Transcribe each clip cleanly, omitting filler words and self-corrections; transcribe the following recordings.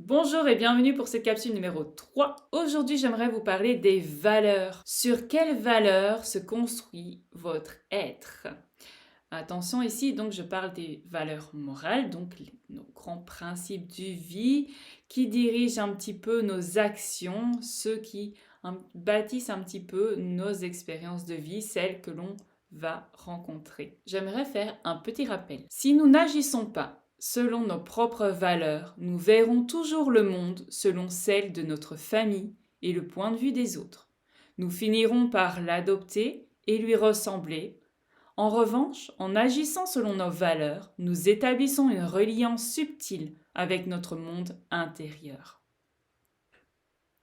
Bonjour et bienvenue pour cette capsule numéro 3. Aujourd'hui, j'aimerais vous parler des valeurs. Sur quelles valeurs se construit votre être? Attention ici, donc je parle des valeurs morales, donc nos grands principes de vie qui dirigent un petit peu nos actions, ceux qui bâtissent un petit peu nos expériences de vie, celles que l'on va rencontrer. J'aimerais faire un petit rappel. Si nous n'agissons pas selon nos propres valeurs, nous verrons toujours le monde selon celle de notre famille et le point de vue des autres. Nous finirons par l'adopter et lui ressembler. En revanche, en agissant selon nos valeurs, nous établissons une reliance subtile avec notre monde intérieur.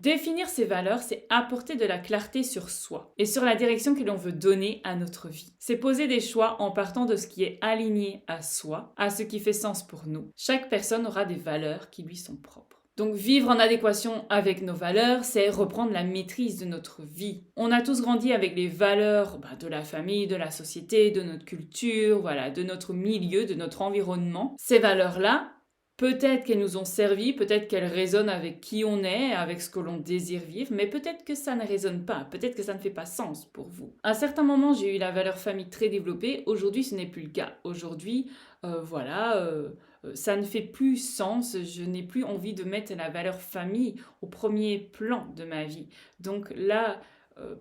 Définir ses valeurs, c'est apporter de la clarté sur soi et sur la direction que l'on veut donner à notre vie. C'est poser des choix en partant de ce qui est aligné à soi, à ce qui fait sens pour nous. Chaque personne aura des valeurs qui lui sont propres. Donc vivre en adéquation avec nos valeurs, c'est reprendre la maîtrise de notre vie. On a tous grandi avec les valeurs de la famille, de la société, de notre culture, de notre milieu, de notre environnement. Ces valeurs-là, peut-être qu'elles nous ont servi, peut-être qu'elles résonnent avec qui on est, avec ce que l'on désire vivre, mais peut-être que ça ne résonne pas, peut-être que ça ne fait pas sens pour vous. À certains moments, j'ai eu la valeur famille très développée, aujourd'hui ce n'est plus le cas. Aujourd'hui, ça ne fait plus sens, je n'ai plus envie de mettre la valeur famille au premier plan de ma vie. Donc là,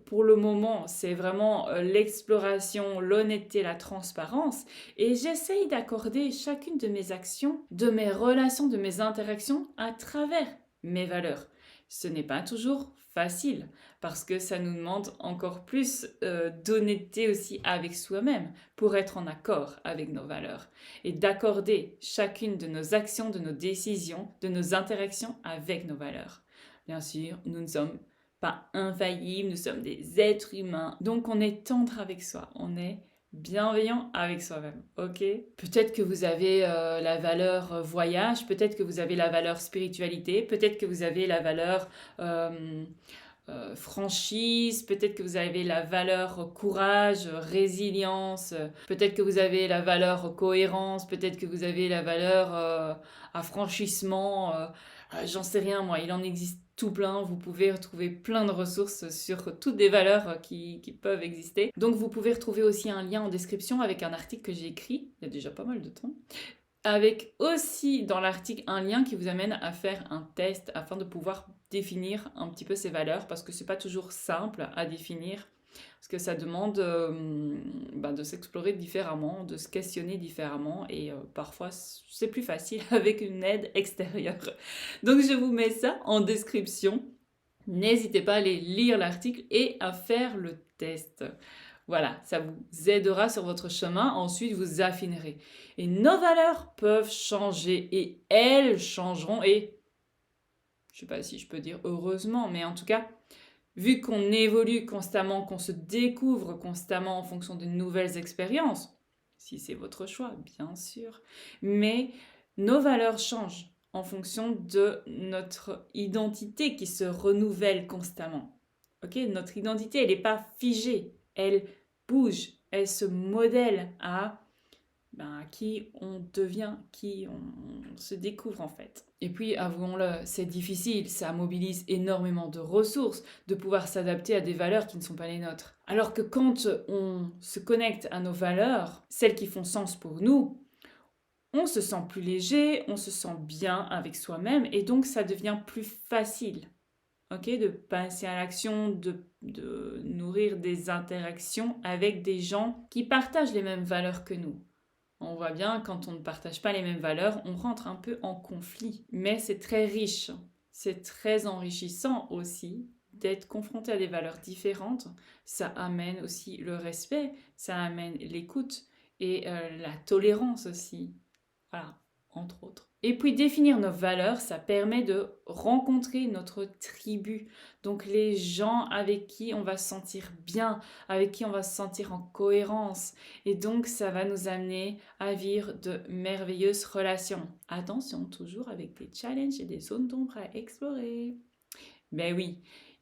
pour le moment, c'est vraiment l'exploration, l'honnêteté, la transparence. Et j'essaye d'accorder chacune de mes actions, de mes relations, de mes interactions à travers mes valeurs. Ce n'est pas toujours facile parce que ça nous demande encore plus d'honnêteté aussi avec soi-même pour être en accord avec nos valeurs et d'accorder chacune de nos actions, de nos décisions, de nos interactions avec nos valeurs. Bien sûr, nous ne sommes pas infaillibles, nous sommes des êtres humains. Donc on est tendre avec soi, on est bienveillant avec soi-même, ok? Peut-être que vous avez la valeur voyage, peut-être que vous avez la valeur spiritualité, peut-être que vous avez la valeur franchise, peut-être que vous avez la valeur courage, résilience, peut-être que vous avez la valeur cohérence, peut-être que vous avez la valeur affranchissement, j'en sais rien moi, il en existe tout plein, vous pouvez retrouver plein de ressources sur toutes les valeurs qui peuvent exister. Donc vous pouvez retrouver aussi un lien en description avec un article que j'ai écrit, il y a déjà pas mal de temps, avec aussi dans l'article un lien qui vous amène à faire un test afin de pouvoir définir un petit peu ces valeurs parce que c'est pas toujours simple à définir parce que ça demande de s'explorer différemment, de se questionner différemment et parfois c'est plus facile avec une aide extérieure. Donc je vous mets ça en description. N'hésitez pas à aller lire l'article et à faire le test. Voilà, ça vous aidera sur votre chemin. Ensuite, vous affinerez. Et nos valeurs peuvent changer et elles changeront. Et je ne sais pas si je peux dire heureusement, mais en tout cas, vu qu'on évolue constamment, qu'on se découvre constamment en fonction de nouvelles expériences, si c'est votre choix, bien sûr, mais nos valeurs changent en fonction de notre identité qui se renouvelle constamment. Ok, notre identité, elle n'est pas figée, elle bouge, elle se modèle à qui on devient, qui on se découvre en fait. Et puis, avouons-le, c'est difficile, ça mobilise énormément de ressources de pouvoir s'adapter à des valeurs qui ne sont pas les nôtres. Alors que quand on se connecte à nos valeurs, celles qui font sens pour nous, on se sent plus léger, on se sent bien avec soi-même et donc ça devient plus facile. De passer à l'action, de nourrir des interactions avec des gens qui partagent les mêmes valeurs que nous. On voit bien, quand on ne partage pas les mêmes valeurs, on rentre un peu en conflit. Mais c'est très riche, c'est très enrichissant aussi d'être confronté à des valeurs différentes. Ça amène aussi le respect, ça amène l'écoute et la tolérance aussi. Voilà, entre autres. Et puis définir nos valeurs, ça permet de rencontrer notre tribu. Donc les gens avec qui on va se sentir bien, avec qui on va se sentir en cohérence. Et donc ça va nous amener à vivre de merveilleuses relations. Attention, toujours avec des challenges et des zones d'ombre à explorer. Ben oui,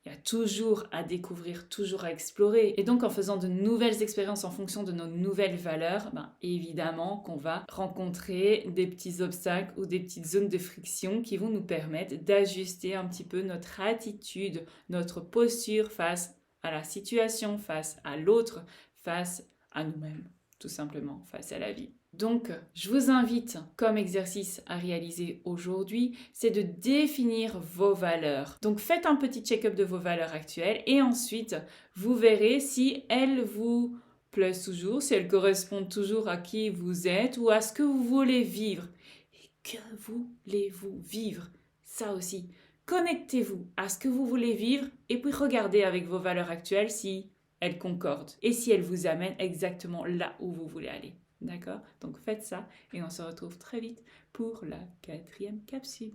Il y a toujours à découvrir, toujours à explorer. Et donc en faisant de nouvelles expériences en fonction de nos nouvelles valeurs, évidemment qu'on va rencontrer des petits obstacles ou des petites zones de friction qui vont nous permettre d'ajuster un petit peu notre attitude, notre posture face à la situation, face à l'autre, face à nous-mêmes, tout simplement, face à la vie. Donc, je vous invite comme exercice à réaliser aujourd'hui, c'est de définir vos valeurs. Donc, faites un petit check-up de vos valeurs actuelles et ensuite, vous verrez si elles vous plaisent toujours, si elles correspondent toujours à qui vous êtes ou à ce que vous voulez vivre. Et que voulez-vous vivre? Ça aussi, connectez-vous à ce que vous voulez vivre et puis regardez avec vos valeurs actuelles si elles concordent et si elles vous amènent exactement là où vous voulez aller. D'accord? Donc faites ça et on se retrouve très vite pour la 4e capsule.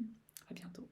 À bientôt.